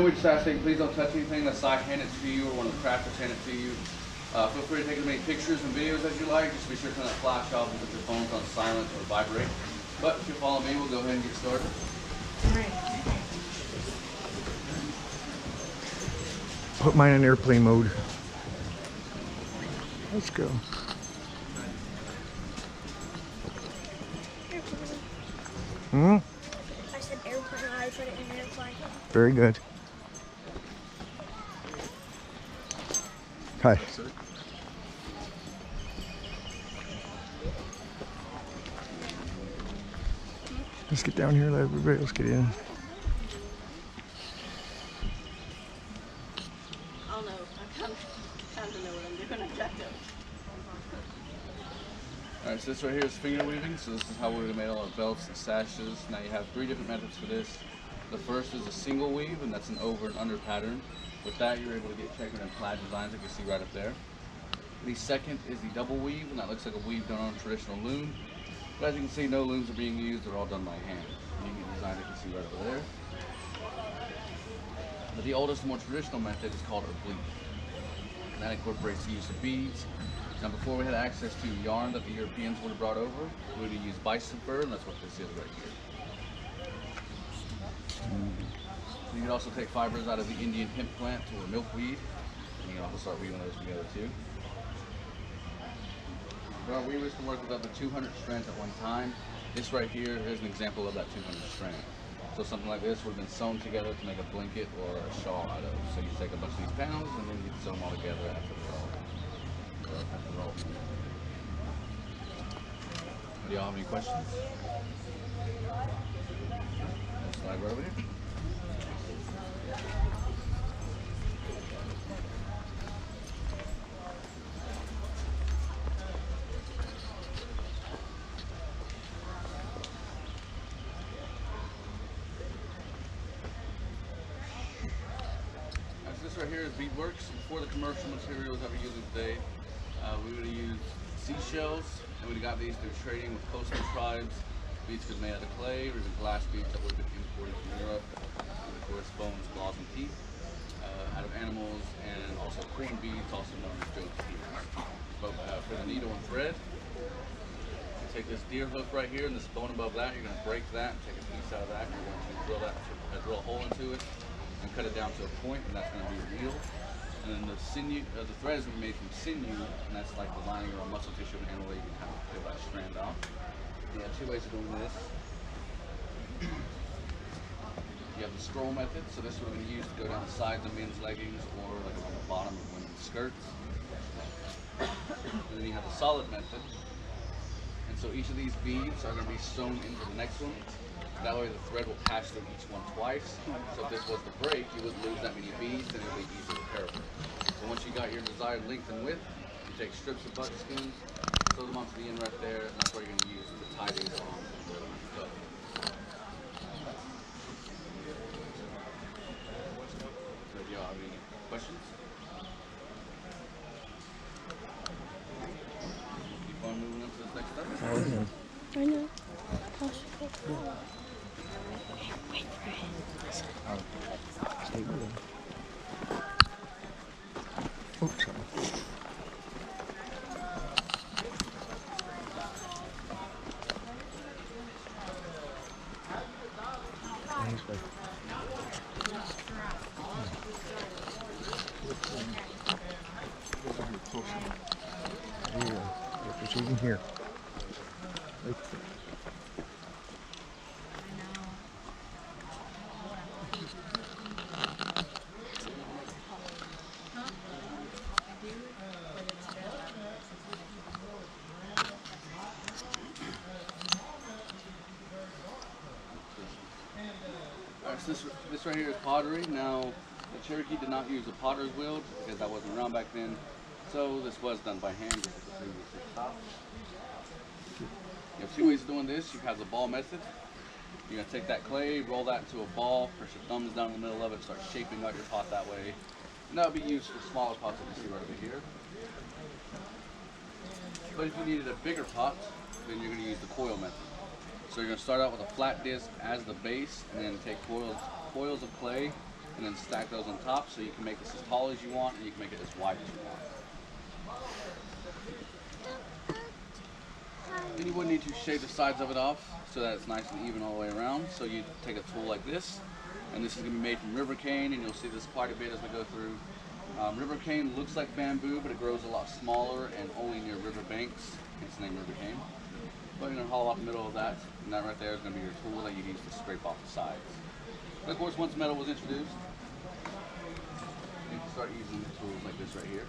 then we just ask that you please don't touch anything unless I hand it to you or one of the crafters hand it to you. Feel free to take as many pictures and videos as you like. Just be sure to turn that flash off and put your phones on silent or vibrate. But if you follow me, we'll go ahead and get started. All right. Put mine in airplane mode. Let's go. Hmm? I said airplane, I put it in airplane. Very good. Hi. Let's get down here, let everybody else get in. I'll know. I kind of know what I'm doing. I've got to. Alright, so this right here is finger weaving. So this is how we would have made all our belts and sashes. Now you have 3 different methods for this. The first is a single weave, and that's an over and under pattern. With that, you're able to get checkered and plaid designs like you see right up there. The second is the double weave, and that looks like a weave done on a traditional loom. But as you can see, no looms are being used, they're all done by hand. You can get designs like you see right over there. But the oldest, more traditional method is called oblique. And that incorporates the use of beads. Now before we had access to yarn that the Europeans would have brought over, we would have used bison fur, and that's what this is right here. You can also take fibers out of the Indian hemp plant or milkweed, and you can also start weaving those together too. But our weavers can work with up to 200 strands at one time. This right here is an example of that 200 strand. So something like this would have been sewn together to make a blanket or a shawl out of. So you take a bunch of these panels and then you sew them all together after they're all. Do y'all have any questions? Slide right over here. This right here is beadworks. Before the commercial materials that we're using today, we would have used seashells, and we'd have got these through trading with coastal tribes. Beads could be made out of clay, or even glass beads that would have been imported from Europe, and of course bones, claws, and teeth, out of animals, and also corn beads, also known as goat teeth. But for the needle and thread, you take this deer hook right here, and this bone above that, you're going to break that, take a piece out of that, and you're going to drill a hole into it, and cut it down to a point, and that's going to be your needle. And then the sinew, the thread is going to be made from sinew, and that's like the lining or muscle tissue of an animal that you can kind of peel that strand off. You have 2 ways of doing this. You have the scroll method, so this would have been used to go down the sides of men's leggings or like around the bottom of women's skirts. And then you have the solid method, and so each of these beads are going to be sewn into the next one. That way the thread will pass through each one twice. So if this was to break, you wouldn't lose that many beads, and it would be easily repairable. So once you got your desired length and width, you take strips of buckskin, sew them onto the end right there, and that's what you're going to use to tie these on to the bow. So do y'all have any questions? Keep on moving up to this next step. I know. Wait for him. Stay with him. Oops, sorry. Nice way. Here, you're proceeding here. Right. So this right here is pottery. Now, the Cherokee did not use a potter's wheel because that wasn't around back then. So this was done by hand, just as the previous stop. You have 2 ways of doing this. You have the ball method. You're going to take that clay, roll that into a ball, press your thumbs down in the middle of it, start shaping out your pot that way. And that would be used for smaller pots that you see right over here. But if you needed a bigger pot, then you're going to use the coil method. So you're going to start out with a flat disc as the base, and then take coils of clay, and then stack those on top so you can make this as tall as you want and you can make it as wide as you want. Then you would need to shave the sides of it off so that it's nice and even all the way around. So you take a tool like this, and this is going to be made from river cane, and you'll see this quite a bit as we go through. River cane looks like bamboo, but it grows a lot smaller and only near river banks. Hence the name river cane. But you're going to hollow out the middle of that, and that right there is going to be your tool that you use to scrape off the sides. But of course, once metal was introduced, you can start using tools like this right here.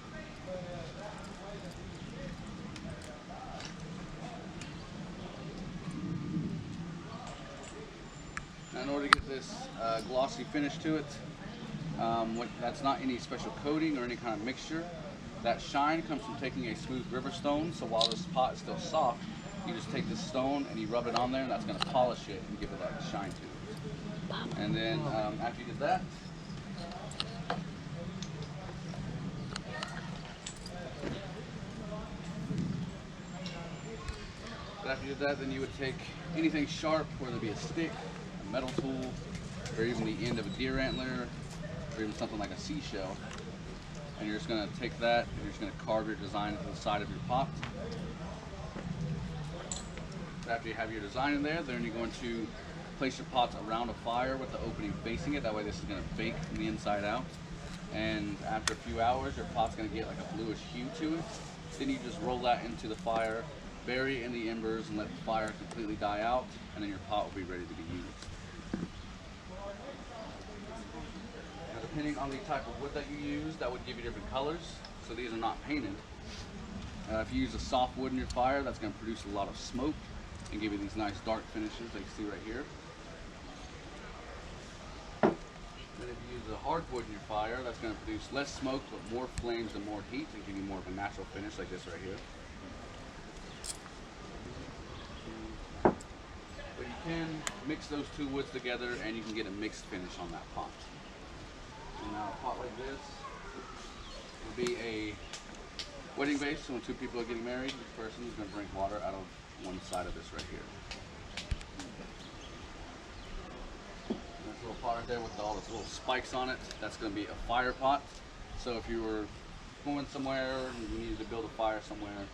Now, in order to get this glossy finish to it, that's not any special coating or any kind of mixture. That shine comes from taking a smooth river stone, so while this pot is still soft, you just take this stone and you rub it on there, and that's going to polish it and give it that shine to it. And then after you did that, then you would take anything sharp, whether it be a stick, a metal tool, or even the end of a deer antler, or even something like a seashell. And you're just going to take that and you're just going to carve your design into the side of your pot. After you have your design in there, then you're going to place your pots around a fire with the opening facing it. That way this is going to bake from the inside out. And after a few hours, your pot's going to get like a bluish hue to it. Then you just roll that into the fire, bury it in the embers, and let the fire completely die out, and then your pot will be ready to be used. Now, depending on the type of wood that you use, that would give you different colors. So these are not painted. If you use a soft wood in your fire, that's going to produce a lot of smoke and give you these nice dark finishes that you see right here. Then if you use a hardwood in your fire, that's going to produce less smoke but more flames and more heat and give you more of a natural finish like this right here. But you can mix those two woods together and you can get a mixed finish on that pot. And now a pot like this will be a wedding vase, so when two people are getting married, each person is going to drink water out of one side of this right here. This little pot right there with all those little spikes on it, that's going to be a fire pot. So if you were going somewhere and you needed to build a fire somewhere,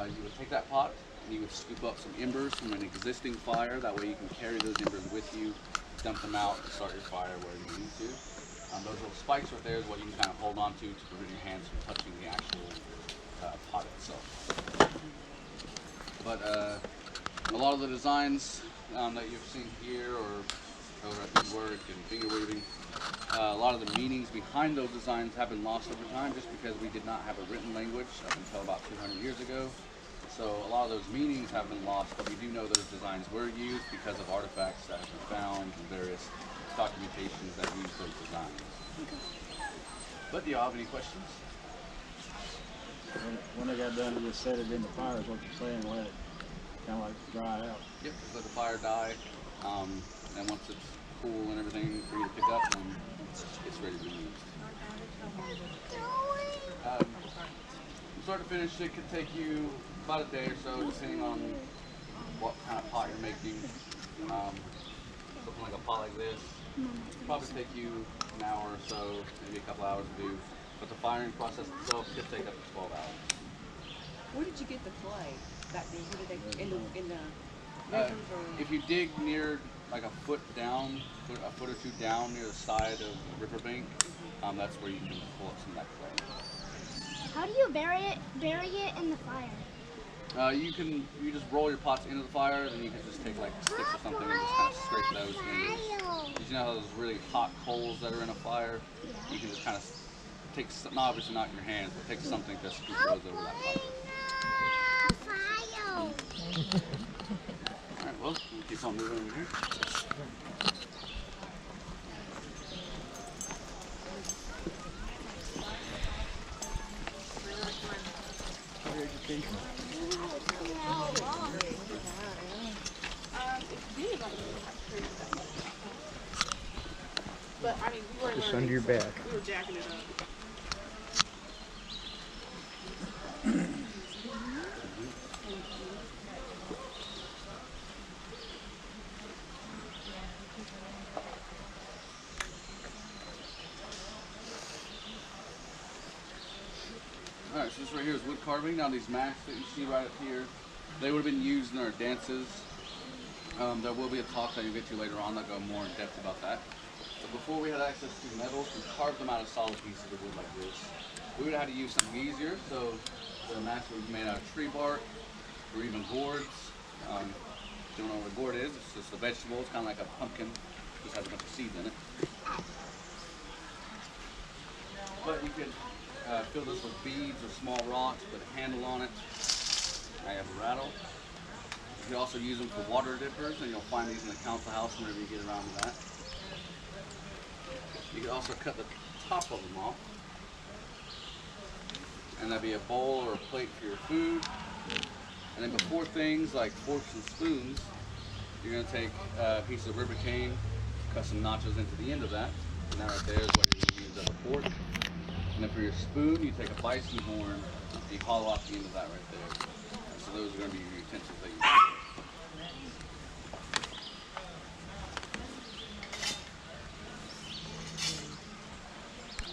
you would take that pot and you would scoop up some embers from an existing fire. That way you can carry those embers with you, dump them out, and start your fire where you need to. Those little spikes right there is what you can kind of hold on to prevent your hands from touching the actual pot itself. But a lot of the designs that you've seen here or over at beadwork and finger weaving, a lot of the meanings behind those designs have been lost over time just because we did not have a written language up until about 200 years ago. So a lot of those meanings have been lost, but we do know those designs were used because of artifacts that have been found and various documentations that use those designs. But do you have any questions? When they got done, you just set it in the fire is what you're saying, let it kind of like dry out. Yep, just let the fire die, and once it's cool and everything for you to pick up, then it's ready to be used. From start to finish, it could take you about a day or so, depending on what kind of pot you're making. Something like a pot like this it'll probably take you an hour or so, maybe a couple hours to do. But the firing process itself could take up to 12 hours. Where did you get the clay back then? Where did they, in the rivers or? If you dig near like a foot down, a foot or two down near the side of the riverbank, that's where you can pull up some of that clay. How do you bury it in the fire? You just roll your pots into the fire, and you can just take like sticks or something and just kind of scrape those in. Did you know how those really hot coals that are in a fire? You can just kind of take, obviously not your hands, but take something to scoop those over that fire. Alright, well, we'll keep on moving over here. But I mean, we weren't Just learning, under your back. we were jacking it up. Alright, so this right here is wood carving. Now these masks that you see right up here, they would have been used in our dances. There will be a talk that you'll get to later on that go more in depth about that. But before we had access to metals, we carved them out of solid pieces of wood like this. We would have had to use something easier, so the mask would be made out of tree bark or even gourds. If you don't know what a gourd is, it's just a vegetable. It's kind of like a pumpkin, just has a bunch of seeds in it. But you could fill this with beads or small rocks, put a handle on it. I have a rattle. You can also use them for water dippers, and you'll find these in the council house whenever you get around to that. You can also cut the top of them off, and that'd be a bowl or a plate for your food. And then before things like forks and spoons, you're going to take a piece of rubber cane, cut some notches into the end of that, and that right there is what you're going to use as a fork. And then for your spoon, you take a bison horn, and you hollow out the end of that right there. And so those are going to be your utensils that you use.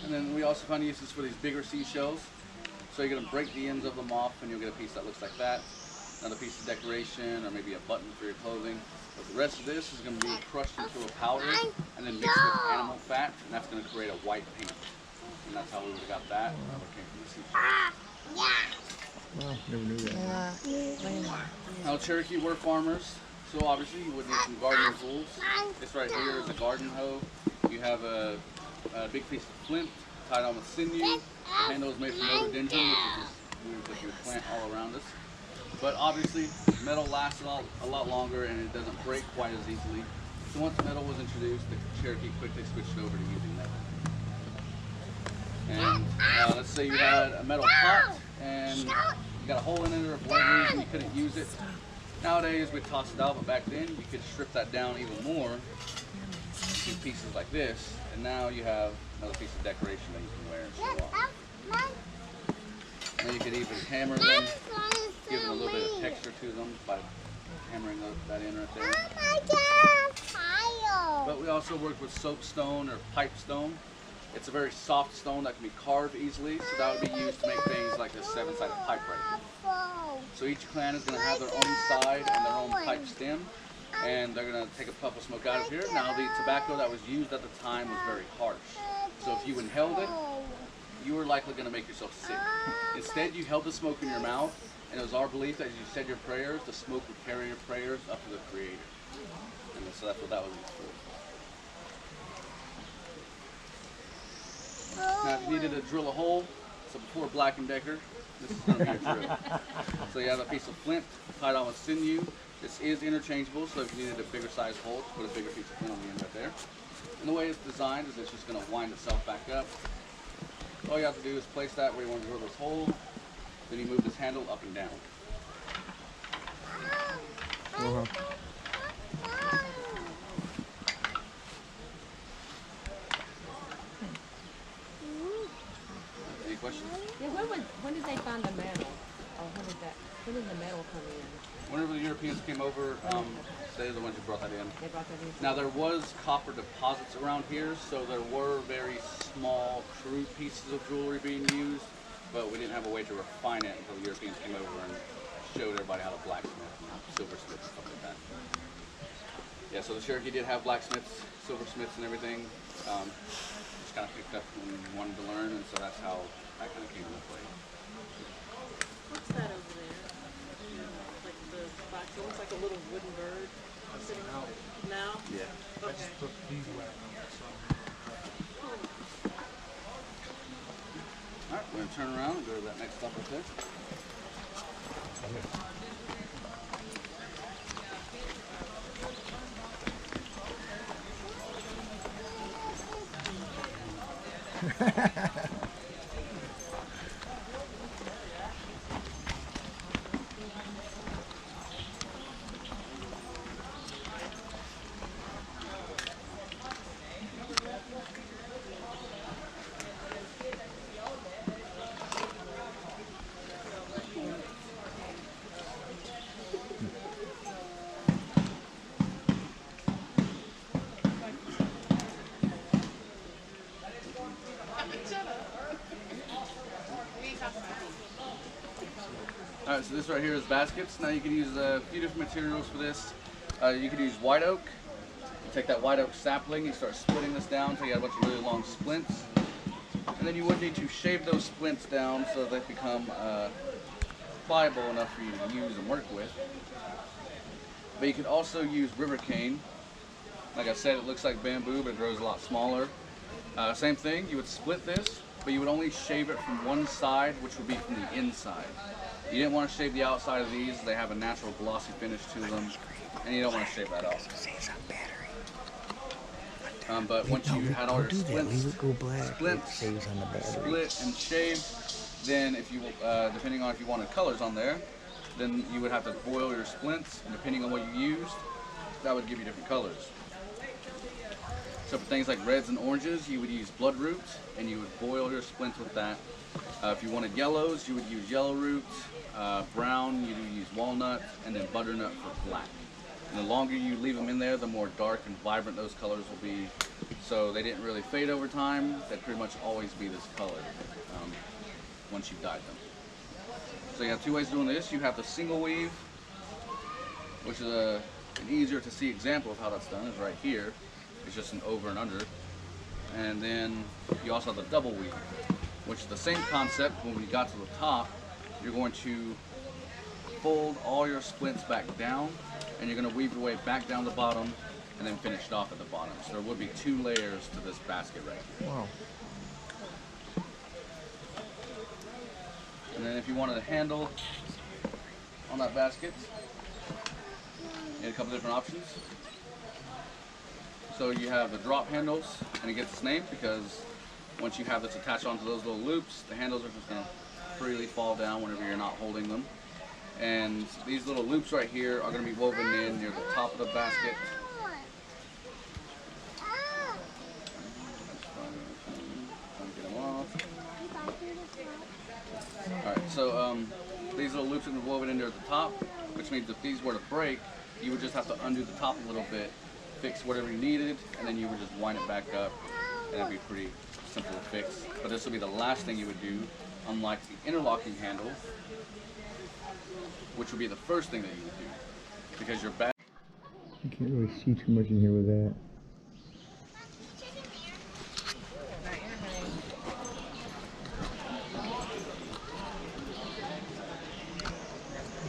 And then we also find uses for these bigger seashells. So you're going to break the ends of them off and you'll get a piece that looks like that. Another piece of decoration or maybe a button for your clothing. But the rest of this is going to be crushed into a powder and then mixed with animal fat, and that's going to create a white paint. And that's how we would have got that. And that came from the seashell. Well, never knew that. Now Cherokee were farmers, so obviously you would need some gardening tools. This right here is a garden hoe. You have a big piece of flint tied on with sinew. The handle is made from rhododendron, which is just weird that you would plant all around us. But obviously, metal lasts a lot longer and it doesn't break quite as easily. So once metal was introduced, the Cherokee quickly switched over to using metal. And let's say you had a metal pot and you got a hole in it, or for whatever reason you couldn't use it. Nowadays we'd toss it out, but back then you could strip that down even more to pieces like this, and now you have another piece of decoration that you can wear and show off. And then you could even hammer them, give them a little bit of texture to them by hammering that in right there. But we also work with soapstone or pipestone. It's a very soft stone that can be carved easily, so that would be used to make things like this 7-sided pipe right here. So each clan is going to have their own side and their own pipe stem, and they're going to take a puff of smoke out of here. Now the tobacco that was used at the time was very harsh, so if you inhaled it, you were likely going to make yourself sick. Instead, you held the smoke in your mouth, and it was our belief that as you said your prayers, the smoke would carry your prayers up to the Creator. And so that's what that was used for. Now, if you needed to drill a hole, so before Black & Decker, this is going to be your drill. So you have a piece of flint tied on with sinew. This is interchangeable, so if you needed a bigger size hole, just put a bigger piece of flint on the end right there. And the way it's designed is it's just going to wind itself back up. All you have to do is place that where you want to drill this hole, then you move this handle up and down. Any questions? Yeah, when did they find the metal? Or when did the metal come in? Whenever the Europeans came over, they're the ones who brought that in. They brought that in. Now there was copper deposits around here, so there were very small, crude pieces of jewelry being used, but we didn't have a way to refine it until the Europeans came over and showed everybody how to blacksmith and silversmith and stuff like that. Yeah, so the Cherokee did have blacksmiths, silversmiths and everything. Just kind of picked up when we wanted to learn, and so that's how that kind of came into play. What's that over there? Like the box, it looks like a little wooden bird sitting out. Now? Yeah. Okay. Alright, we're going to turn around and go to that next stop right there. Alright, so this right here is baskets. Now you can use a few different materials for this. You could use white oak. You take that white oak sapling, you start splitting this down until you have a bunch of really long splints. And then you would need to shave those splints down so they become pliable enough for you to use and work with. But you could also use river cane. Like I said, it looks like bamboo, but it grows a lot smaller. Same thing, you would split this, but you would only shave it from one side, which would be from the inside. You didn't want to shave the outside of these. They have a natural glossy finish to them, and you don't want to shave that off. But once you had all your splints, split and shaved, then if you, depending on if you wanted colors on there, then you would have to boil your splints, and depending on what you used, that would give you different colors. So for things like reds and oranges, you would use bloodroot, and you would boil your splints with that. If you wanted yellows, you would use yellow root. Brown, you would use walnut, and then butternut for black. And the longer you leave them in there, the more dark and vibrant those colors will be. So they didn't really fade over time. They'd pretty much always be this color once you've dyed them. So you have two ways of doing this. You have the single weave, which is an easier to see example of how that's done, is right here. It's just an over and under. And then you also have the double weave, which is the same concept. When you got to the top, you're going to fold all your splints back down, and you're going to weave your way back down the bottom and then finish it off at the bottom. So there would be 2 layers to this basket right here. Wow. And then if you wanted a handle on that basket, you had a couple different options. So you have the drop handles, and it gets its name because once you have this attached onto those little loops, the handles are just going to freely fall down whenever you're not holding them. And these little loops right here are going to be woven in near the top of the basket. Alright, so these little loops are going to be woven in there at the top, which means if these were to break, you would just have to undo the top a little bit, fix whatever you needed, and then you would just wind it back up, and it'd be pretty simple to fix. But this would be the last thing you would do, unlike the interlocking handle, which would be the first thing that you would do, because your back. You can't really see too much in here with that.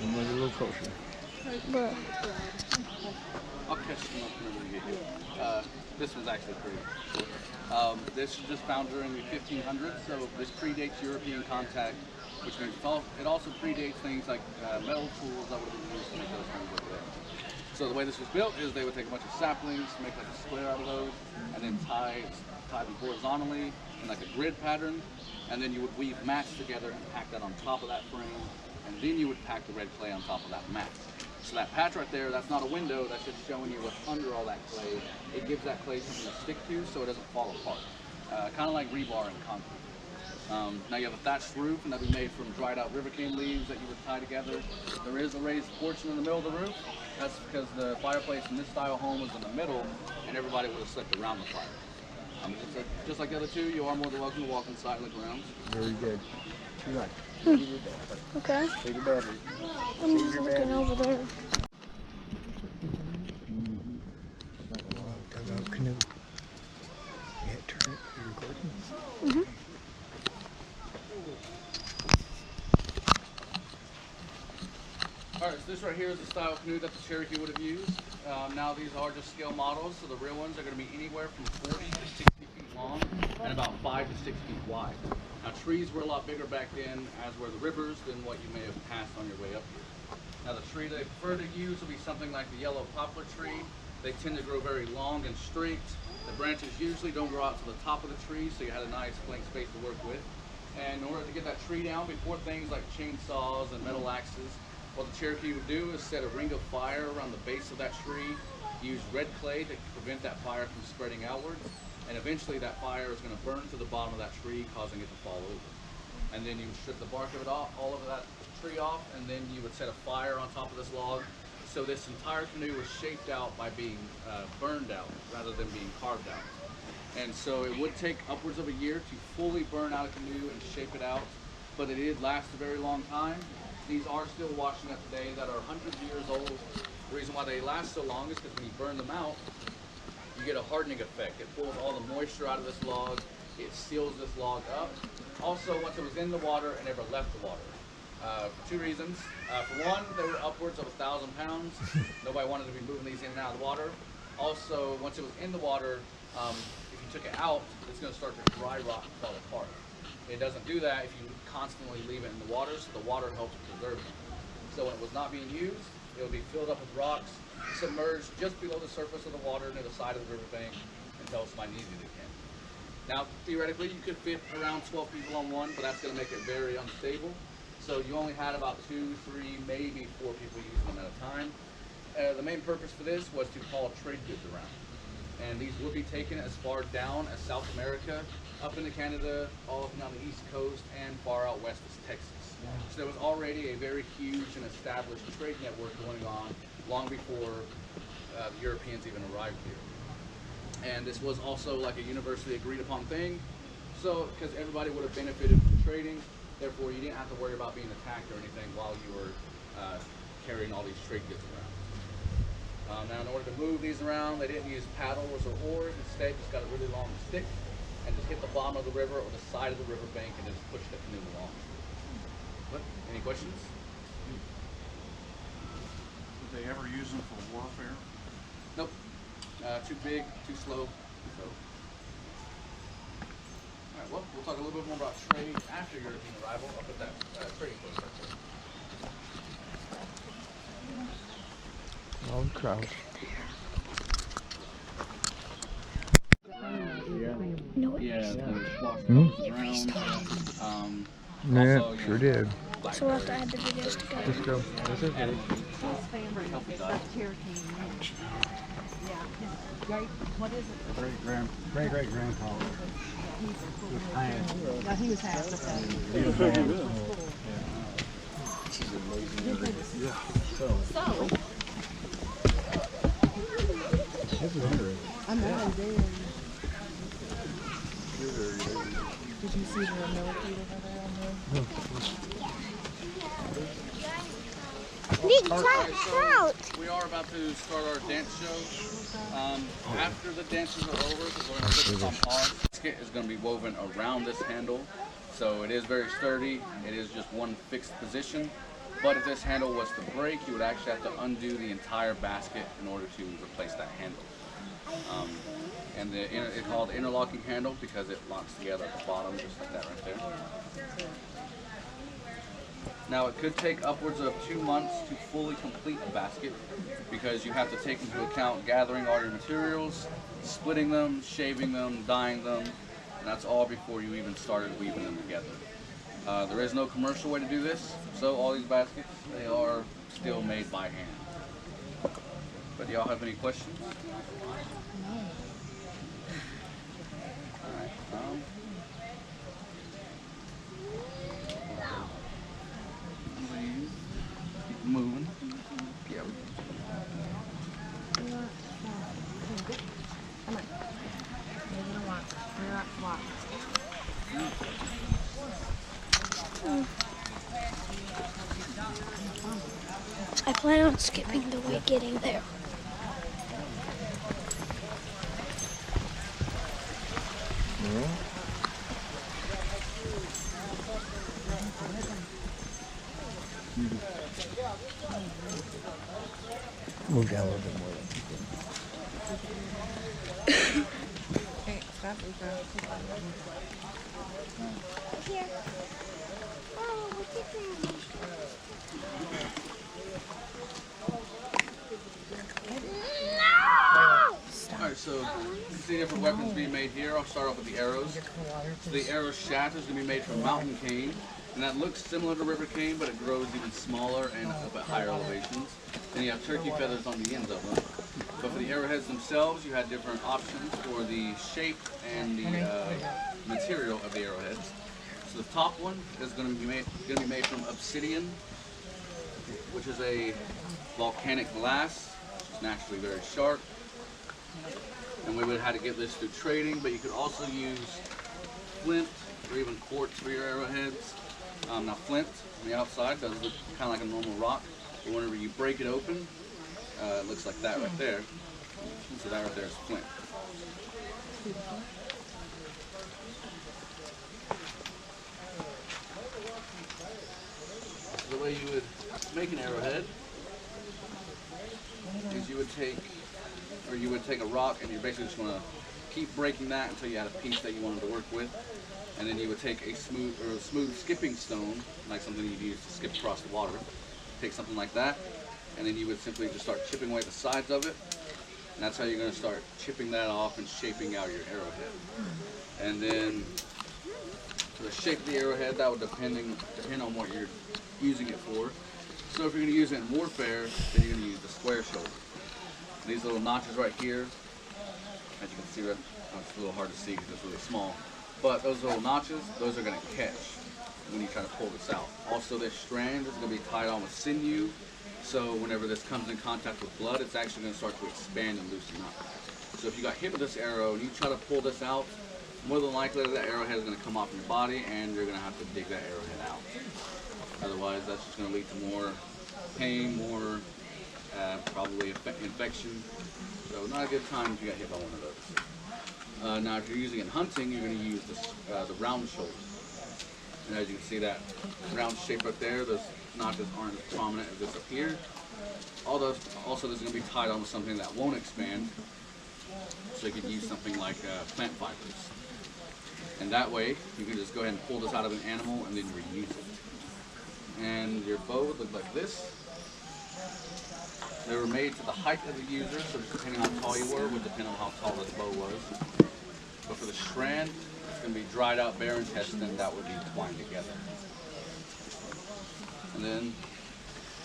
Move a little closer. But I'll catch them up whenever we get here. This was actually pretty cool. This was just found during the 1500s, so this predates European contact, which means it also predates things like metal tools that would have been used to make those things over there. So the way this was built is they would take a bunch of saplings, make like a square out of those, and then tie them horizontally in like a grid pattern, and then you would weave mats together and pack that on top of that frame, and then you would pack the red clay on top of that mat. So that patch right there, that's not a window, that's just showing you what's under all that clay. It gives that clay something to stick to so it doesn't fall apart. Kind of like rebar in concrete. Now you have a thatched roof, and that'll be made from dried out river cane leaves that you would tie together. There is a raised portion in the middle of the roof. That's because the fireplace in this style home was in the middle, and everybody would have slept around the fire. Just like the other two, you are more than welcome to walk inside and look around. Very good. Too much. okay. Take your battery. I'm just looking over there. Dugout canoe. Yeah, turn it. You recording? Alright, so this right here is the style canoe that the Cherokee would have used. Now these are just scale models, so the real ones are going to be anywhere from 40 to 60 feet long and about 5 to 6 feet wide. Now trees were a lot bigger back then, as were the rivers, than what you may have passed on your way up here. Now the tree they prefer to use will be something like the yellow poplar tree. They tend to grow very long and straight. The branches usually don't grow out to the top of the tree, so you had a nice blank space to work with. And in order to get that tree down before things like chainsaws and metal axes, what the Cherokee would do is set a ring of fire around the base of that tree, use red clay to prevent that fire from spreading outwards, and eventually that fire is going to burn to the bottom of that tree, causing it to fall over. And then you would strip the bark of it off, all of that tree off, and then you would set a fire on top of this log. So this entire canoe was shaped out by being burned out rather than being carved out. And so it would take upwards of a year to fully burn out a canoe and shape it out, but it did last a very long time. These are still washing up today that are hundreds of years old. The reason why they last so long is because when you burn them out, you get a hardening effect. It pulls all the moisture out of this log. It seals this log up. Also, once it was in the water, it never left the water. For two reasons. For one, they were upwards of 1,000 pounds. Nobody wanted to be moving these in and out of the water. Also, once it was in the water, if you took it out, it's going to start to dry rot and fall apart. It doesn't do that if you constantly leave it in the water, so the water helps preserve them. So when it was not being used, it would be filled up with rocks, submerged just below the surface of the water near the side of the riverbank until somebody needed it again. Now, theoretically, you could fit around 12 people on one, but that's going to make it very unstable. So you only had about 2, 3, maybe 4 people using them at a time. The main purpose for this was to haul trade goods around. And these would be taken as far down as South America, up into Canada, all up and down the East Coast, and far out west as Texas. So there was already a very huge and established trade network going on long before the Europeans even arrived here. And this was also like a universally agreed upon thing. So, because everybody would have benefited from trading, therefore you didn't have to worry about being attacked or anything while you were carrying all these trade goods around. Now, in order to move these around, they didn't use paddles or oars. Instead, just got a really long stick and just hit the bottom of the river or the side of the river bank and just push the canoe along. What? Any questions? Did they ever use them for warfare? Nope. Too big, too slow. So. All right. Well, we'll talk a little bit more about trade after European arrival. I'll put that trading post right there. Long crowd. No, it Yeah. Yeah, Also, sure did. So we'll have to add the videos together. Just go. That's okay. His family, that's Cherokee. Yeah, his great, what is it? Great grandpa. Yeah, he was half of that. So, This is interesting. I know I did. Did you see the millipede over there on Big Alright, trout! we are about to start our dance show. After the dances are over, because we're going to put this on pause, the basket is going to be woven around this handle. So it is very sturdy. It is just one fixed position. But if this handle was to break, you would actually have to undo the entire basket in order to replace that handle. And it's called interlocking handle because it locks together at the bottom, just like that right there. Now, it could take upwards of 2 months to fully complete a basket because you have to take into account gathering all your materials, splitting them, shaving them, dyeing them, and that's all before you even started weaving them together. There is no commercial way to do this, so all these baskets, they are still made by hand. But do y'all have any questions? Alright, keep moving. Yeah. I plan on skipping the way getting there. Move down a little bit more. Hey, stop, Here. Oh, look at that. Alright, so you can see different weapons being made here. I'll start off with the arrows. So the arrow shaft is going to be made from mountain cane, and that looks similar to river cane, but it grows even smaller and up at higher elevations. Then you have turkey feathers on the ends of them. But for the arrowheads themselves, you had different options for the shape and the material of the arrowheads. So the top one is going to be made from obsidian, which is a volcanic glass, which is naturally very sharp. And we would have had to get this through trading, but you could also use flint or even quartz for your arrowheads. Now flint on the outside does look kind of like a normal rock, but whenever you break it open, it looks like that right there. So that right there is flint. The way you would make an arrowhead is you would take a rock and you're basically just going to keep breaking that until you had a piece that you wanted to work with, and then you would take a smooth skipping stone, like something you'd use to skip across the water. Take something like that, and then you would simply just start chipping away at the sides of it, and that's how you're going to start chipping that off and shaping out your arrowhead. And then for the shape of the arrowhead, that would depend on what you're using it for. So if you're going to use it in warfare, then you're going to use the square shoulder. These little notches right here, as you can see, right, it's a little hard to see because it's really small, but those little notches, those are going to catch when you try to pull this out. Also, this strand is going to be tied on with sinew, so whenever this comes in contact with blood, it's actually going to start to expand and loosen up. So if you got hit with this arrow and you try to pull this out, more than likely that arrowhead is going to come off your body and you're going to have to dig that arrowhead out. Otherwise, that's just going to lead to more pain, more probably infection. So not a good time if you got hit by one of those. Now if you're using it in hunting, you're going to use the round shoulder. And as you can see, that round shape right there, those notches aren't as prominent as this up here. Also, this is going to be tied on with something that won't expand. So you could use something like plant fibers. And that way, you can just go ahead and pull this out of an animal and then reuse it. And your bow would look like this. They were made to the height of the user, so depending on how tall you were would depend on how tall this bow was. But for the strand, it's going to be dried out bear intestine that would be twined together. And then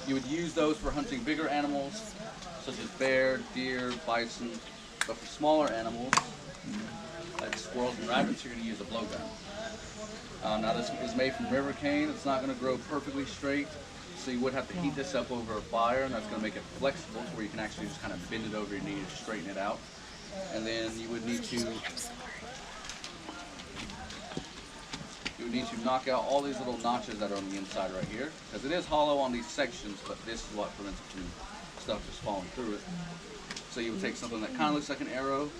you would use those for hunting bigger animals, such as bear, deer, bison. But for smaller animals, like squirrels and rabbits, you're going to use a blowgun. Now this is made from river cane. It's not going to grow perfectly straight, so you would have to heat this up over a fire, and that's going to make it flexible to where you can actually just kind of bend it over your knee to straighten it out. And then you would need to knock out all these little notches that are on the inside right here, because it is hollow on these sections, but this is what prevents it from stuff just falling through it. So you would take something that kind of looks like an arrow, and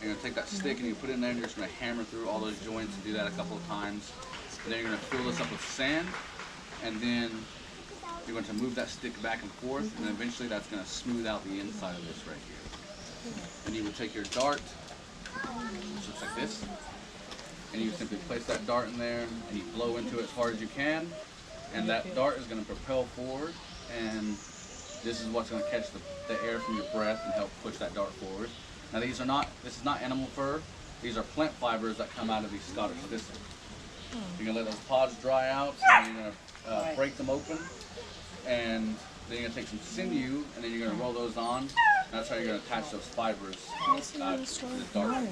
you're going to take that stick and you put it in there and you're just going to hammer through all those joints and do that a couple of times. And then you're going to fill this up with sand, and then you're going to move that stick back and forth, and then eventually that's going to smooth out the inside of this right here. And you would take your dart, which looks like this, and you simply place that dart in there and you blow into it as hard as you can, and that dart is going to propel forward, and this is what's going to catch the air from your breath and help push that dart forward. Now this is not animal fur, these are plant fibers that come out of these Scottish thistles. You're going to let those pods dry out, and you're going to break them open, and then you're going to take some sinew, and then you're going to roll those on, and that's how you're going to attach those fibers to the dart.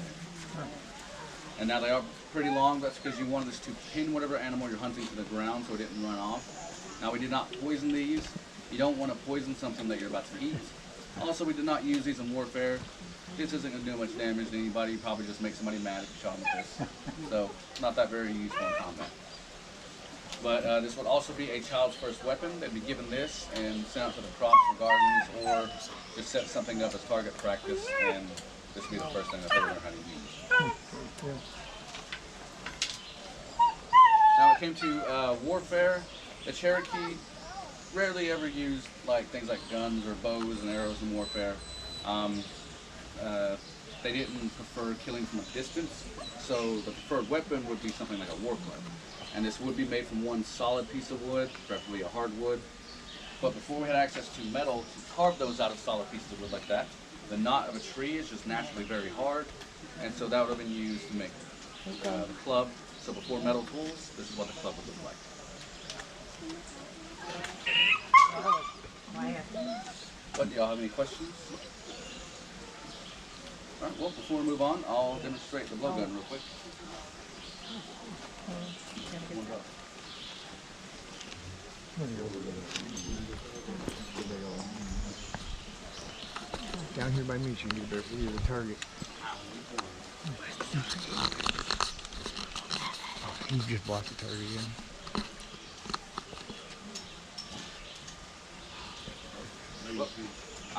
And now they are pretty long. That's because you wanted this to pin whatever animal you're hunting to the ground so it didn't run off. Now we did not poison these. You don't want to poison something that you're about to eat. Also, we did not use these in warfare. This isn't going to do much damage to anybody. You probably just make somebody mad if you shot them with this. So, not that very useful in combat. But this would also be a child's first weapon. They'd be given this and sent out to the crops or gardens, or just set something up as target practice, and this would be the first thing that they would learn how to use. Now, when it came to warfare, the Cherokee rarely ever used things like guns or bows and arrows in warfare. They didn't prefer killing from a distance, so the preferred weapon would be something like a war club. And this would be made from one solid piece of wood, preferably a hardwood. But before we had access to metal to carve those out of solid pieces of wood like that, the knot of a tree is just naturally very hard, and so that would have been used to make the club. So before metal tools, this is what the club would look like. But do y'all have any questions? All right, well, before we move on, I'll demonstrate the blowgun real quick. Down here by me, so you can get a better view of the target. Oh, you just blocked the target again.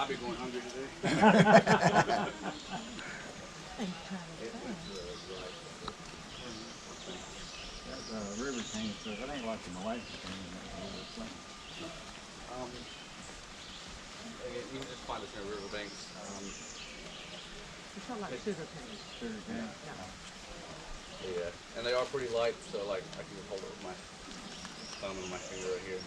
might be going hungry today. That river cane stuff, that ain't like the molasses cane. You can just find this in riverbanks. It's not like sugar cane. Sugar cane. Yeah, and they are pretty light, so like I can just hold it with my thumb and my finger right here.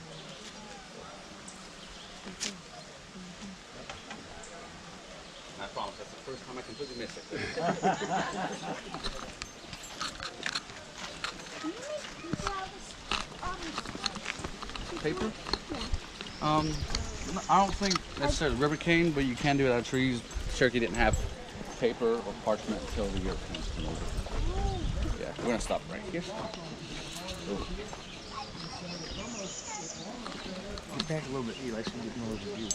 And I promise that's the first time I completely miss it. Paper? I don't think necessarily river cane, but you can do it out of trees. Cherokee didn't have paper or parchment until the Europeans came over. Yeah, we're gonna stop right here. Ooh. Get back a little bit, Eli, so you get more of the view.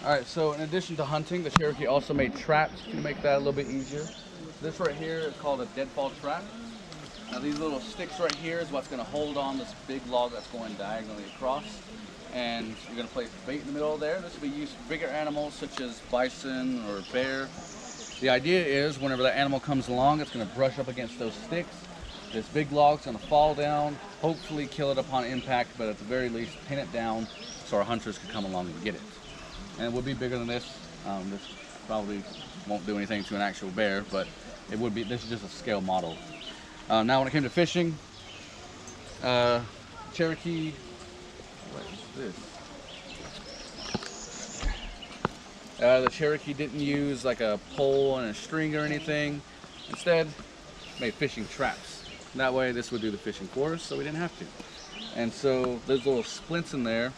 Alright, so in addition to hunting, the Cherokee also made traps to make that a little bit easier. This right here is called a deadfall trap. Now these little sticks right here is what's going to hold on this big log that's going diagonally across. And you're going to place bait in the middle there. This will be used for bigger animals such as bison or bear. The idea is whenever that animal comes along, it's going to brush up against those sticks. This big log's going to fall down, hopefully kill it upon impact, but at the very least pin it down so our hunters can come along and get it. And it would be bigger than this. This probably won't do anything to an actual bear, but it would be. This is just a scale model. Now, when it came to fishing, Cherokee. What is this? The Cherokee didn't use like a pole and a string or anything. Instead, made fishing traps. And that way, this would do the fishing for us, so we didn't have to. And so, there's little splints in there.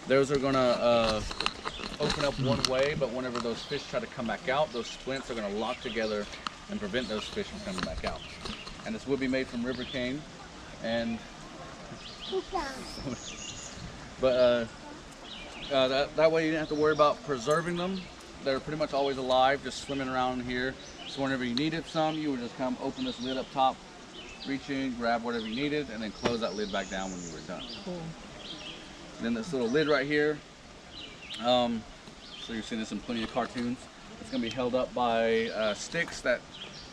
Those are gonna open up one way, but whenever those fish try to come back out, those splints are going to lock together and prevent those fish from coming back out. And this would be made from river cane, and but that way you didn't have to worry about preserving them. They're pretty much always alive, just swimming around here. So whenever you needed some, you would just come open this lid up top, reach in, grab whatever you needed, and then close that lid back down when you were done. Cool. And then this little lid right here. So you've seen this in plenty of cartoons. It's going to be held up by sticks that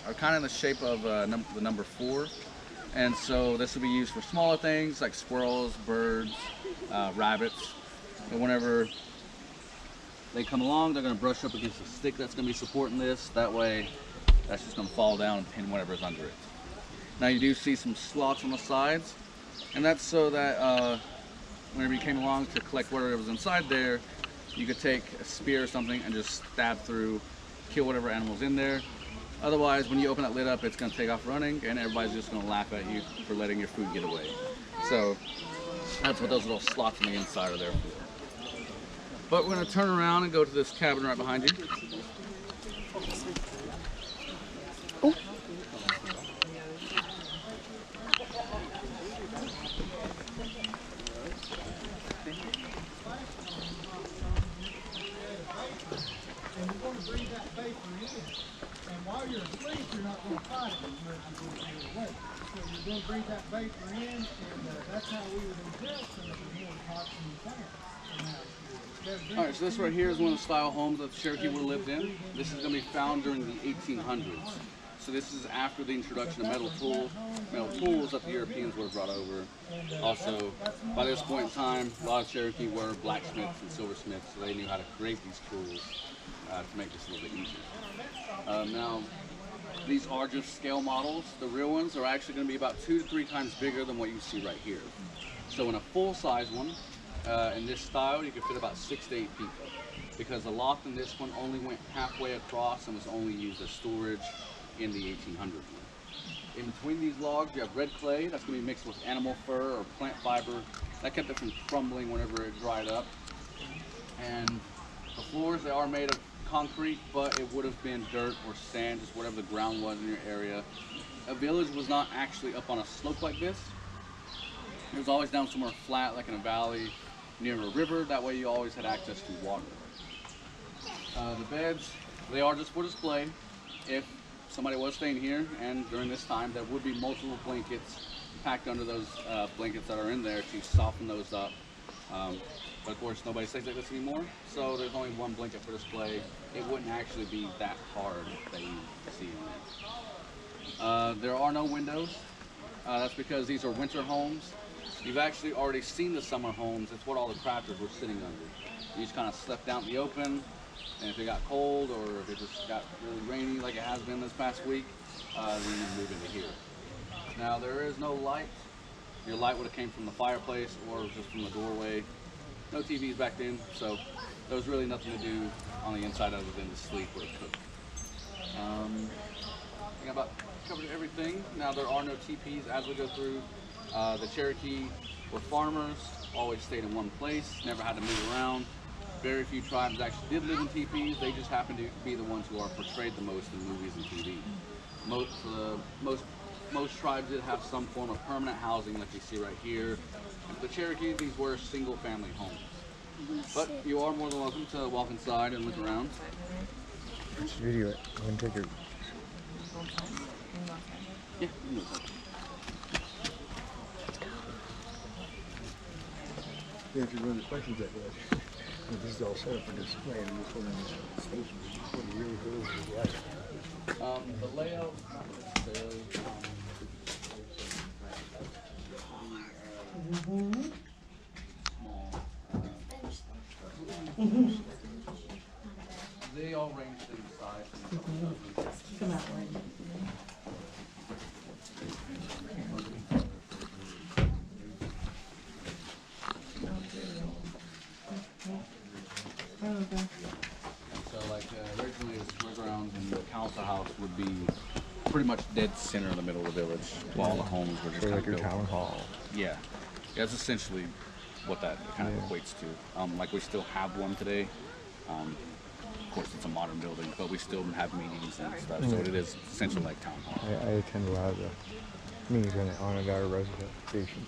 are kind of in the shape of the number 4. And so this will be used for smaller things like squirrels, birds, rabbits. And whenever they come along, they're going to brush up against the stick that's going to be supporting this. That way, that's just going to fall down and pin whatever's under it. Now you do see some slots on the sides, and that's so that whenever you came along to collect whatever was inside there, you could take a spear or something and just stab through, kill whatever animal's in there. Otherwise, when you open that lid up, it's going to take off running, and everybody's just going to laugh at you for letting your food get away. So that's what those little slots on the inside are there for. But we're going to turn around and go to this cabin right behind you. While you're asleep, you're not going to fight it as much as when you're awake. So you're going to bring that vapor in, and that's how we would ingest some of the more toxins down. Alright, so this right here is one of the style homes that the Cherokee would have lived in. This is going to be found during the 1800s. So this is after the introduction of metal tools that the Europeans would have brought over. Also, by this point in time, a lot of Cherokee were blacksmiths and silversmiths, so they knew how to create these tools to make this a little bit easier. Now, these are just scale models. The real ones are actually going to be about 2 to 3 times bigger than what you see right here. So in a full-size one, in this style, you can fit about 6 to 8 people, because the loft in this one only went halfway across and was only used as storage in the 1800s one. In between these logs, you have red clay that's going to be mixed with animal fur or plant fiber. That kept it from crumbling whenever it dried up. And the floors, they are made of concrete, but it would have been dirt or sand, just whatever the ground was in your area. A village was not actually up on a slope like this. It was always down somewhere flat, like in a valley, near a river. That way you always had access to water. The beds, they are just for display. If somebody was staying here, and during this time, there would be multiple blankets packed under those blankets that are in there to soften those up. But of course, nobody stays like this anymore, so there's only one blanket for display. It wouldn't actually be that hard that you see in there. There are no windows. That's because these are winter homes. You've actually already seen the summer homes. It's what all the crafters were sitting under. You just kind of slept out in the open, and if it got cold or if it just got really rainy like it has been this past week, then you move into here. Now there is no light. Your light would have came from the fireplace or just from the doorway. No TVs back then, so there was really nothing to do on the inside other than to sleep or to cook. I think I about covered everything. Now there are no teepees as we go through. The Cherokee were farmers, always stayed in one place, never had to move around. Very few tribes actually did live in teepees. They just happened to be the ones who are portrayed the most in movies and TV. Most tribes did have some form of permanent housing like you see right here. And for the Cherokee, these were single family homes. But you are more than welcome to walk inside and look around. Let's video it. I'm going to take a... Yeah, you can look at it. Yeah, if you run the questions that way. This is all set up for display, and this one is station. What it really goes is like. The layout, not necessarily. They all range in size. Come out, right? So like originally the square grounds and the council house would be pretty much dead center in the middle of the village. While all the homes were just So kind like of your built. town hall. Yeah, that's essentially what that kind of equates to. Like we still have one today. Of course, it's a modern building, but we still have meetings and stuff. So it is essentially like town hall. I attend a lot of the meetings on the Oconaluftee reservation.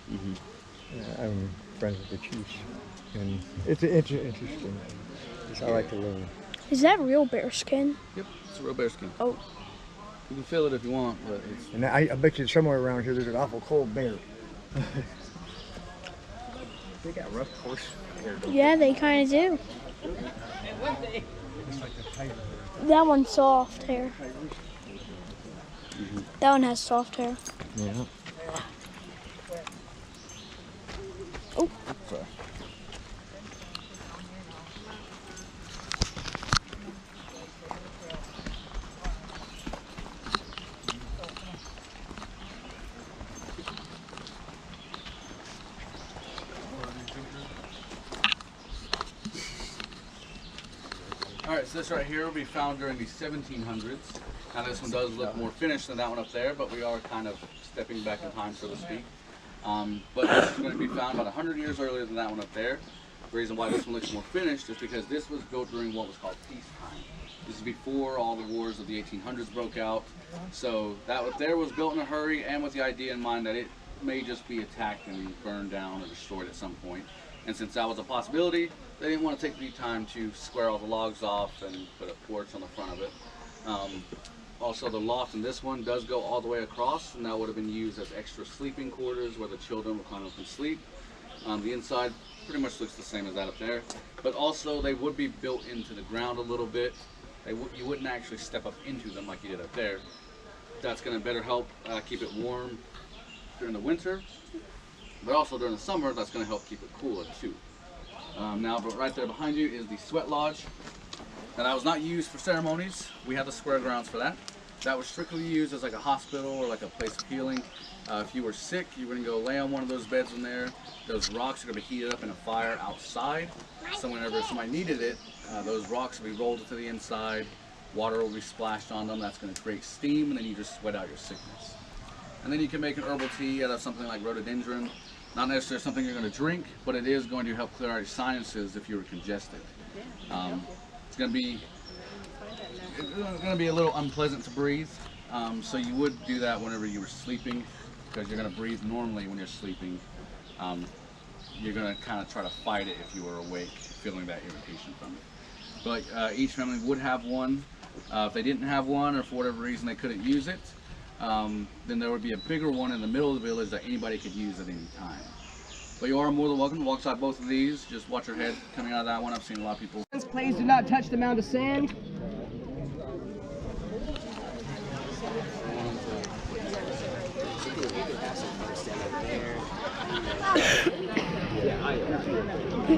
I'm friends with the chiefs, and it's interesting. I like to learn. Is that real bear skin? Yep, it's a real bear skin. Oh. You can feel it if you want, but it's... And I bet you somewhere around here there's an awful cold bear. They got rough horse hair. Yeah, they kind of do. It's like a tiger. That one's soft hair. That one has soft hair. Yeah. Oh. Sorry. Alright, so this right here will be found during the 1700s. Now this one does look more finished than that one up there, but we are kind of stepping back in time, so to speak. But this is going to be found about 100 years earlier than that one up there. The reason why this one looks more finished is because this was built during what was called peacetime. This is before all the wars of the 1800s broke out. So that up there was built in a hurry and with the idea in mind that it may just be attacked and burned down or destroyed at some point. And since that was a possibility, they didn't want to take the time to square all the logs off and put a porch on the front of it. Also, the loft in this one does go all the way across, and that would have been used as extra sleeping quarters where the children would climb up and sleep. The inside pretty much looks the same as that up there, but also they would be built into the ground a little bit. You wouldn't actually step up into them like you did up there. That's going to better help keep it warm during the winter, but also during the summer, that's going to help keep it cooler too. Now, but right there behind you is the sweat lodge. Now, that was not used for ceremonies. We have the square grounds for that. That was strictly used as like a hospital or like a place of healing. If you were sick, you were going to go lay on one of those beds in there. Those rocks are going to be heated up in a fire outside. So whenever somebody needed it, those rocks will be rolled to the inside. Water will be splashed on them. That's going to create steam, and then you just sweat out your sickness. And then you can make an herbal tea out of something like rhododendron. Not necessarily something you're going to drink, but it is going to help clear out your sinuses if you were congested. It's going to be a little unpleasant to breathe, so you would do that whenever you were sleeping, because you're going to breathe normally when you're sleeping. you're gonna kind of try to fight it if you were awake, feeling that irritation from it. But each family would have one. If they didn't have one, or for whatever reason they couldn't use it, then there would be a bigger one in the middle of the village that anybody could use at any time. But you are more than welcome to walk beside both of these. Just watch your head coming out of that one. I've seen a lot of people. Please do not touch the mound of sand.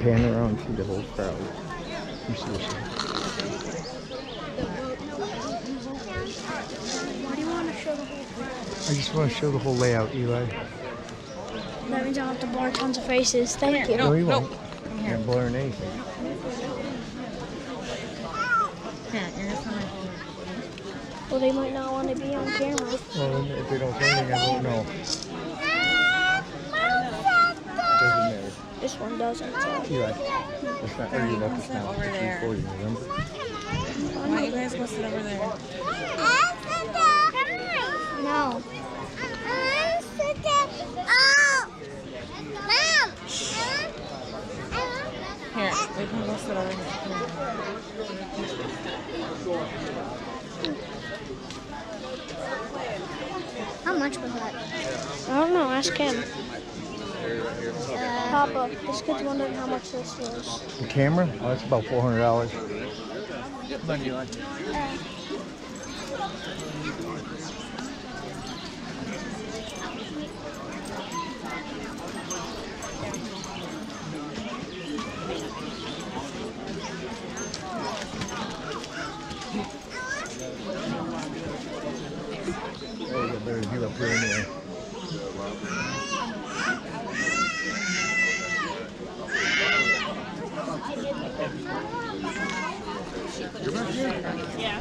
Pan around, see the whole crowd. You see this? Why do you want to show the whole crowd? I just want to show the whole layout, Eli. That means I'll have to blur tons of faces. Thank you. No, you won't. You can't blur anything. Well, they might not want to be on camera. Well, if they don't say anything, I won't know. Doesn't matter. This one doesn't. So. Eli, it's not early enough to count. It's 3:40, remember? Why you guys supposed to sit over there? No. Here, we can go sit over here. How much was that? I don't know. Ask him. Papa, this kid's wondering how much this was. The camera? Oh, that's about $400. Thank you, Eli. Oh, you better get up here anyway. Yeah.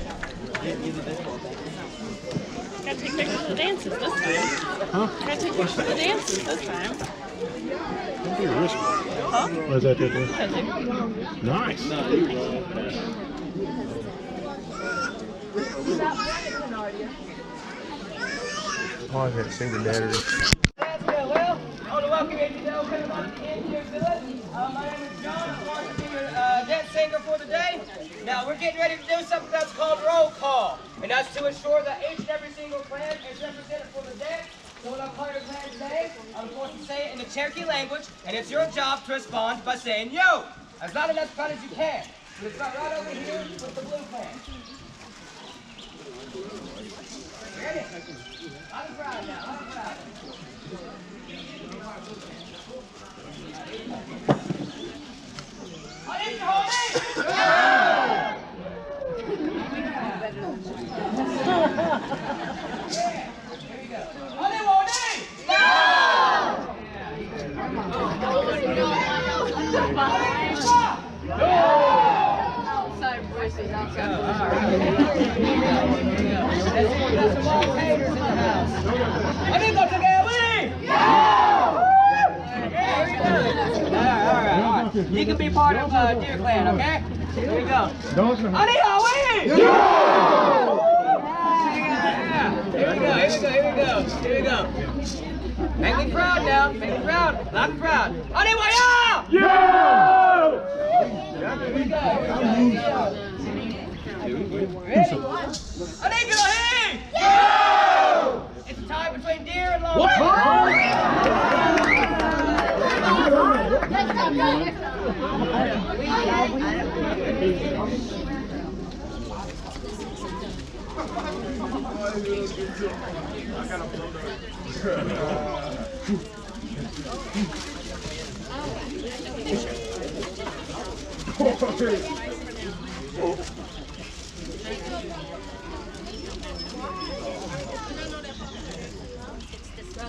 Gotta take pictures of the dances this time. Huh? Gotta take pictures of the dances this time. Don't be risky. Huh? What's that there? Nice. Oh, I got a single battery. Well, I want to welcome you to the Oconaluftee Indian Village. My name is John. I'm going to be your dance singer for the day. Now, we're getting ready to do something that's called roll call. And that's to ensure that each and every single clan is represented for the dance. So when I'm calling your clan today, I'm going to say it in the Cherokee language, and it's your job to respond by saying yo, as loud and as proud as you can. We'll start right over here with the blue clan. Ready? I'm proud now, I'm proud. I need you, homie! Yeah! Here we go. Honey, Woney! Outside voices, outside There's some old haters in the house. Honey, go together! All right. You can be part of Deer Clan, okay? Here we go. Honey, Howie! Yeah! Here we go. Make me proud now. Make me proud. Loud and proud. Honey, why yeah! Here we go. Ready? Honey, go ahead! Yeah! It's a tie between deer and long.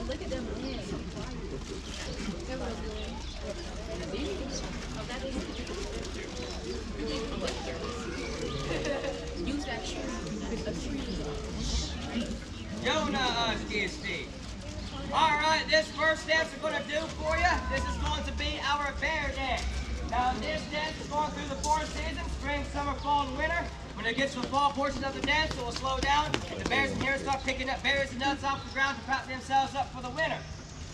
Look at them. Alright, this first dance we're going to do for you, this is going to be our bear dance. Now this dance is going through the 4 seasons, spring, summer, fall, and winter. When it gets to the fall portion of the dance, it will slow down, and the bears in here start picking up berries and nuts off the ground to prop themselves up for the winter.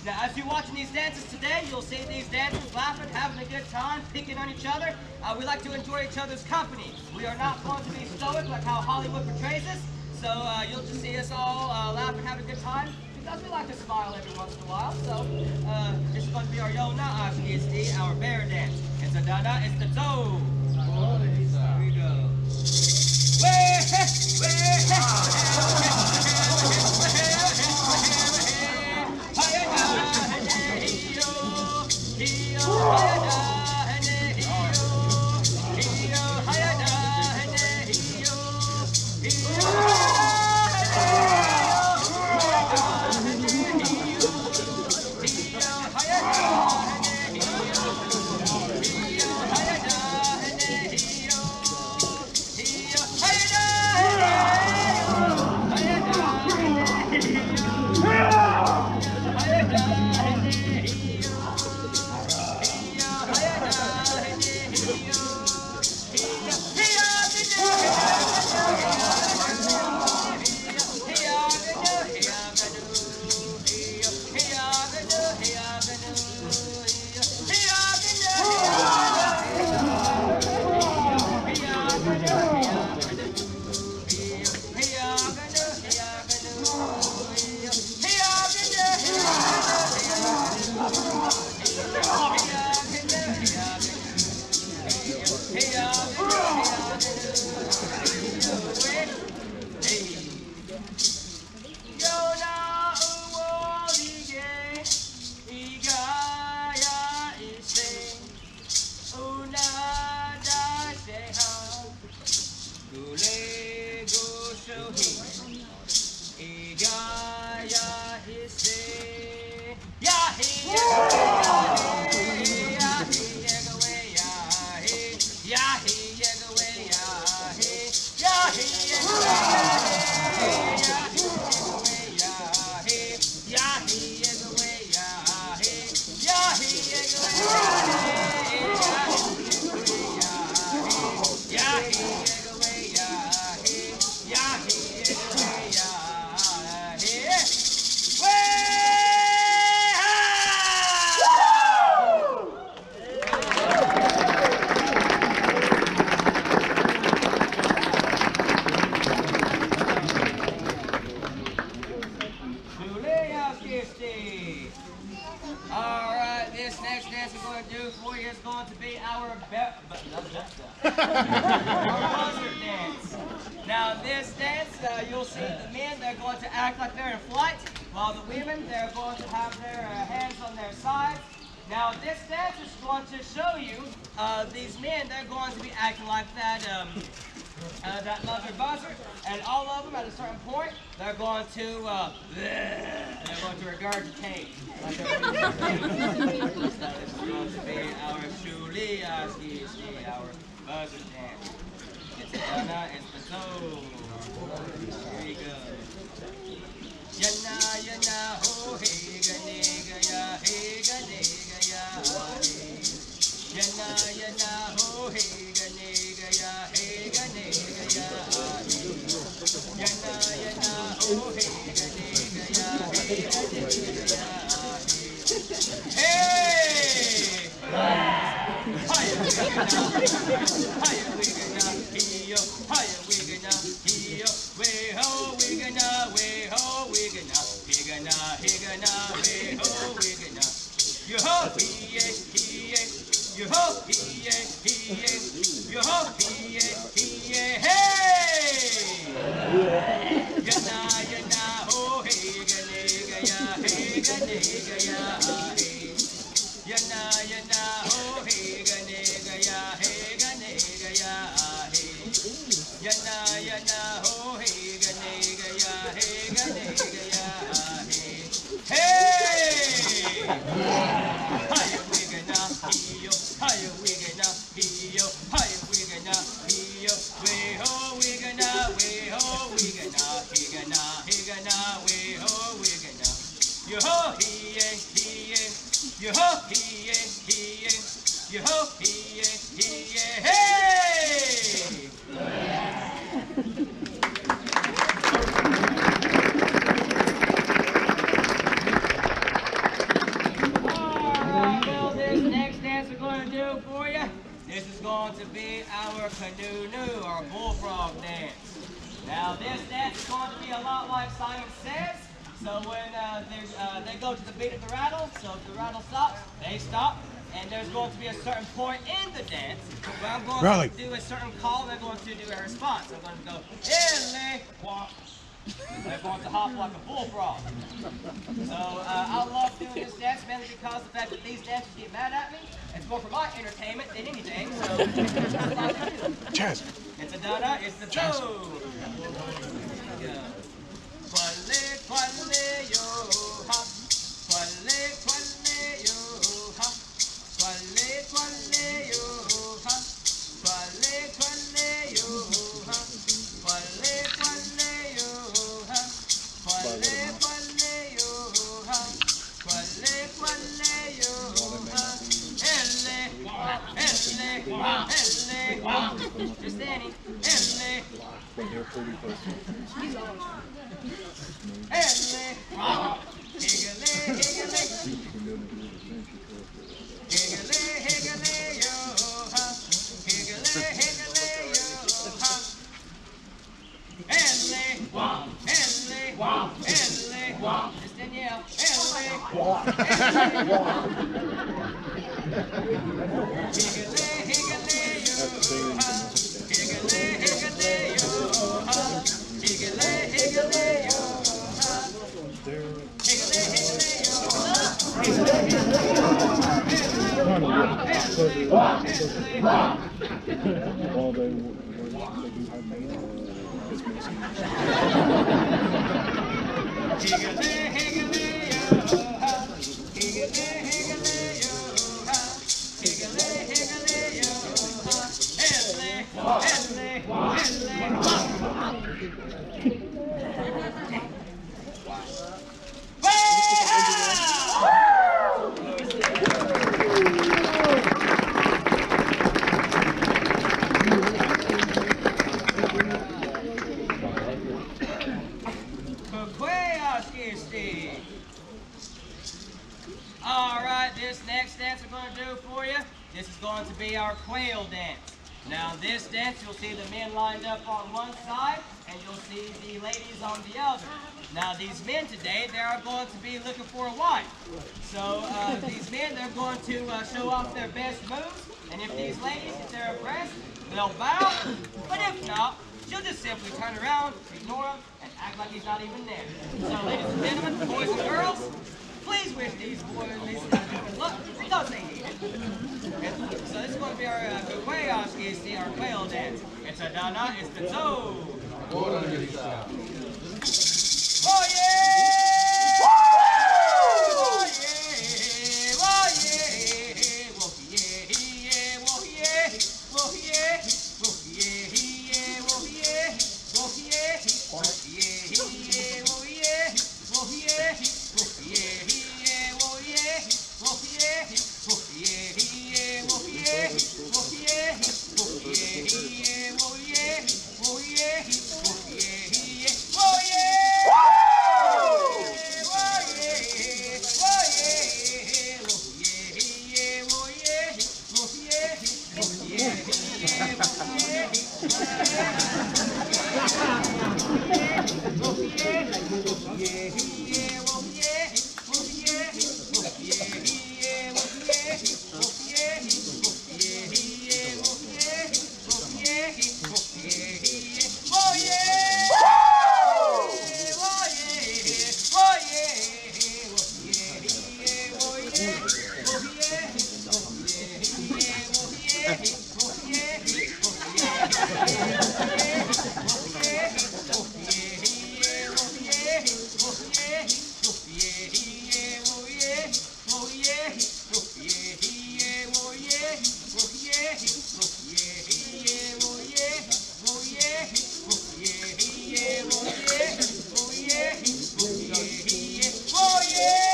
Now as you're watching these dances today, you'll see these dancers laughing, having a good time, picking on each other. We like to enjoy each other's company. We are not going to be stoic like how Hollywood portrays us. So you'll just see us all laughing, having a good time, because we like to smile every once in a while. So this is going to be our Yona Ashki, our bear dance. And so Dada, it's the toe. Here we go. Alright, this next dance we're going to do for you is going to be our buzzard dance. Now this dance, you'll see the men, they're going to act like they're in flight, while the women, they're going to have their hands on their sides. Now this dance is going to show you, these men, they're going to be acting like that, that mother buzzard, and all of them at a certain point, they're going to regurgitate. Like they're going to regurgitate. So this is going to be our Shuliaski, our buzzard dance. It's a Dana, it's the toe. Here we go. Yana, yana, ho, hey, ga, nigga, ya, hey, ga, nigga, ya, hey. Yana, yana, ho, hey, ga, nigga, ya, hey, ga, nigga, ya, hey. Yana, yana, ho, hey, ga, nigga, ya, hey, ga, nigga, ya, hey. Hey! Hiya, wigga, hiyo, hiya, wigga, hiyo, way ho, wigga, way ho, wigga, higgana, way ho, wigga, yo ho, hiye, yo ho, hiye, yo ho, hiye, hey! Yana, ho, higga, nigga, ya, hey! Yana, ho, higga, nigga, ya, hey! Yana, ho, higga, nigga, ya, hey! Hey! Hiya, wigga, hiyo, hiya, wigga, hiyo, hiya, wigga, hiyo, way ho, wigga, way ho, wigga, higgana, way ho, wigga, yo ho, hiye, yo ho, hiye, yo ho, hiye, hey! do for you, this is going to be our canoe, our bullfrog dance. Now this dance is going to be a lot like Simon Says. So when they go to the beat of the rattle, so if the rattle stops, they stop. And there's going to be a certain point in the dance where I'm going to do a certain call and they're going to do a response. I'm going to go, illy, walk. They're going to hop like a bullfrog. So I love doing this dance mainly because of the fact that these dancers get mad at me. It's more for my entertainment than anything. So Chaz. it's a da-da, it's the toe. Qualle, qualle, yo, ha. Qualle, qualle, yo, ha. Qualle, qualle, yo, ha. Qualle, qualle, yo, ha. Qualle, qualle, yo, ha. Qualle, qualle, yo, ha. Qualle, qualle, yo, ha. Elle, just Danny. Elle. Higgly, higgly. Higgly, higgly, yo, ha. Higgly, higgly, yo, ha. Elle, just Danielle. Higgly, higgly, yo, ha. Higgly, higgly, yo, ha. Higgly, higgly, yo, ha. Higgly, higgly, yo, ha. Higgly, higgly, yo, ha. Higgly, higgly, yo, ha. Higgly, higgly, yo, ha. All right, this next dance we're going to do for you, this is going to be our quail dance. Now this dance, you'll see the men lined up on one side, and you'll see the ladies on the other. Now these men today, they are going to be looking for a wife. So these men, they're going to show off their best moves, and if these ladies, if they're impressed, they'll bow, but if not, she'll just simply turn around, ignore him, and act like he's not even there. So ladies and gentlemen, boys and girls, please wish these boys good luck because they need it. So this is going to be our our quail dance. It's a da-da, it's the toe. Oh yeah! Oh yeah! Oh yeah! Oh yeah! Oh yeah! Oh yeah! Oh yeah! Oh yeah! Oh yeah! Oh yeah! Oh yeah! Oh yeah!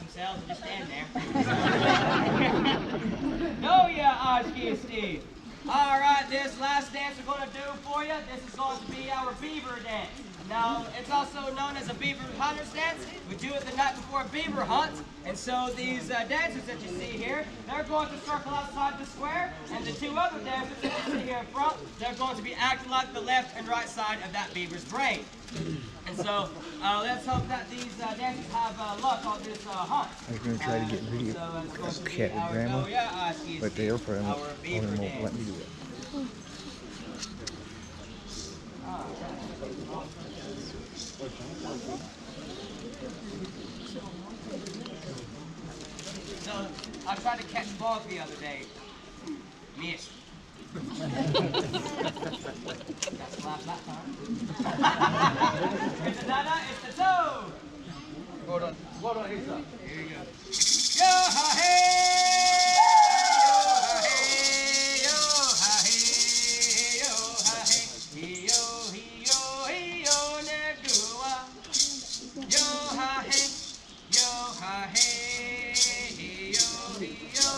themselves and just stand there. No, yeah, Oshki and Steve. All right, this last dance we're going to do for you, this is going to be our beaver dance. Now, it's also known as a beaver hunter's dance. We do it the night before a beaver hunt. And so these dancers that you see here, they're going to circle outside the square. And the two other dancers that you see here in front, they're going to be acting like the left and right side of that beaver's brain. And so let's hope that these dancers have luck on this hunt. I was going to try to get video of a cat with grandma, but the airplane only won't let me do it. So I tried to catch balls the other day. Missed. That's laugh that time. It's a dada, it's the toe. Hold on, he's up. Here you go. Yo ha hey, yo ha hey, yo ha hey, yo ha hey, yo negua. Yo ha hey, yo ha hey, yo negua.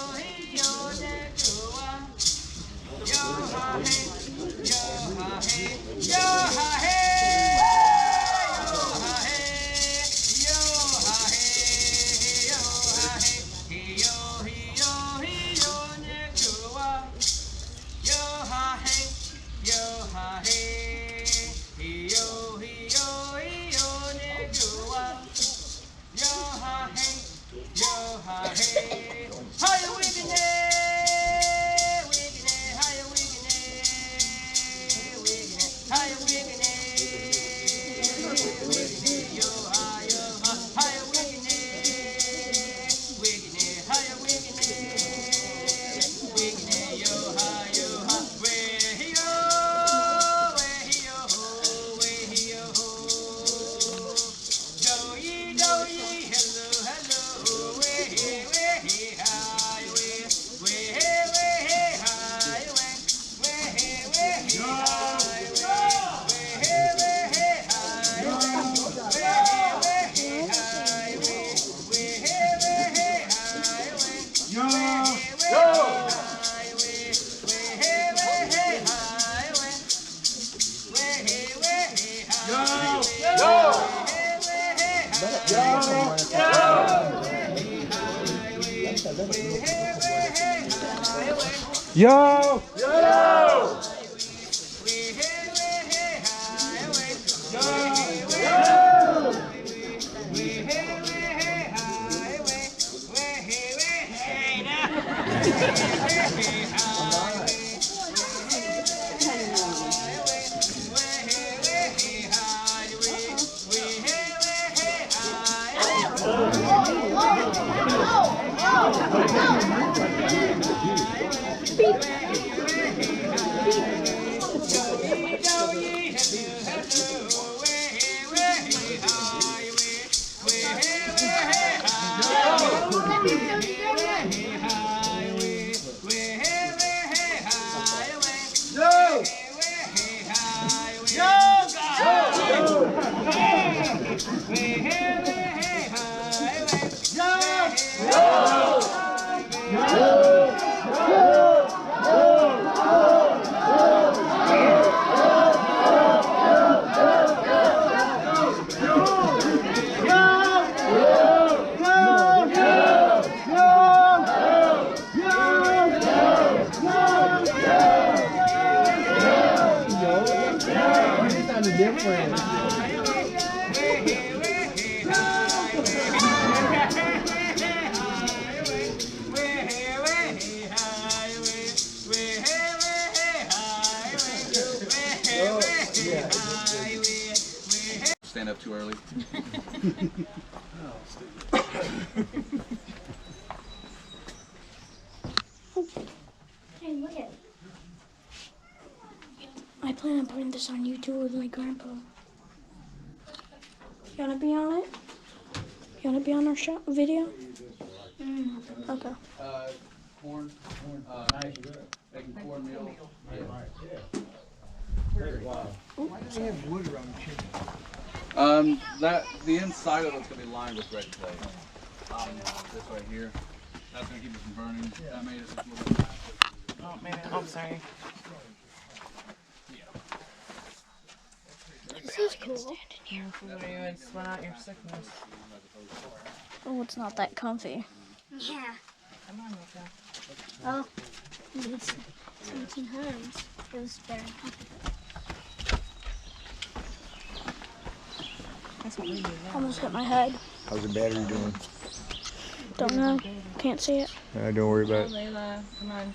Yo ha hey, yo ha hey, Yo! Stand up too early. Hey, look it. I plan on putting this on YouTube with my grandpa. You wanna be on it? You wanna be on our video? Okay. Corn. Making cornmeal. Why do they have wood around the chicken? The inside of it's gonna be lined with red clay. This right here. That's gonna keep it from burning. That made it just a little bit faster. Oh, maybe. Oh, sorry. This is cool. You would sweat out your sickness. Oh, it's not that comfy. Yeah. Come on, Mika. Oh, it's 1700s. It was very comfortable. That's what we do now. Almost hit my head. How's the battery doing? Don't know. Can't see it. Don't worry about it. Layla, come on.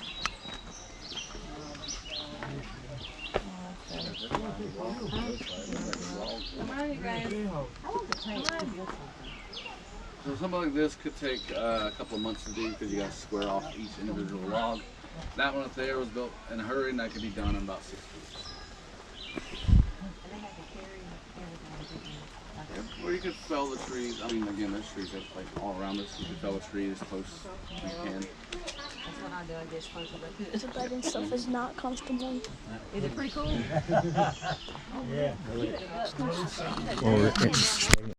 Come on, you guys. So something like this could take a couple of months to do because you got to square off each individual log. That one up there was built in a hurry, and that could be done in about 6 weeks. Or you could fell the trees. I mean, again, there's trees that's like all around us. You could fell a tree as close as you can. That's what I do. I get as close as I could. The bed and stuff is not comfortable. Is it pretty cool? Well,